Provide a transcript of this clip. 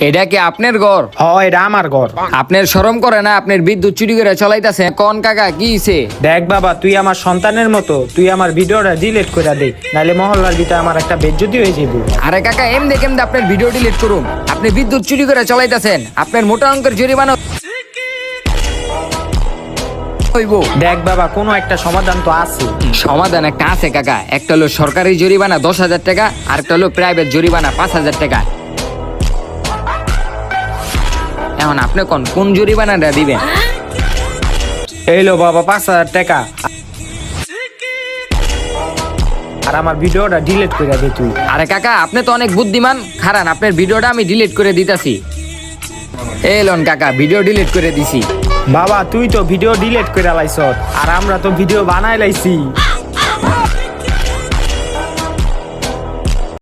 এটা কি আপনার ঘর? এটা আমার ঘর। আপনার শরম করে না? আপনার বিদ্যুৎ চুরি করে চালাইতেছে কোন কাকা? কি হইছে? দেখ বাবা, তুই আমার সন্তানের মতো, তুই আমার ভিডিওটা ডিলিট করে দে, নাহলে মহল্লার ভিতরে আমার একটা বেজ্জতি হয়ে যাবে। আরে কাকা এমনি কেমনে আপনার ভিডিও ডিলিট করুন? আপনি বিদ্যুৎ চুরি করে চালাইতেছেন, আপনার মোটা অঙ্কের জরিমানা হইব। দেখ বাবা, কোনো একটা সমাধান তো আছে। সমাধান একটা আছে কাকা। একটা হলো সরকারি জরিমানা 10,000 টাকা, আর একটা হলো প্রাইভেট জরিমানা 5,000 টাকা। এখন আপনি কোন জরিমানাটা দিবেন? এইলো বাবা 5,000 টাকা, আর আমার ভিডিওটা ডিলিট করে দে তুই। আরে কাকা আপনি তো অনেক বুদ্ধিমান, খারান আপনার ভিডিওটা আমি ডিলিট করে দিতাছি। এই লোন কাকা, ভিডিও ডিলিট করে দিছি। বাবা তুই তো ভিডিও ডিলিট করে লাইছ, আর আমরা তো ভিডিও বানাই লাইছি।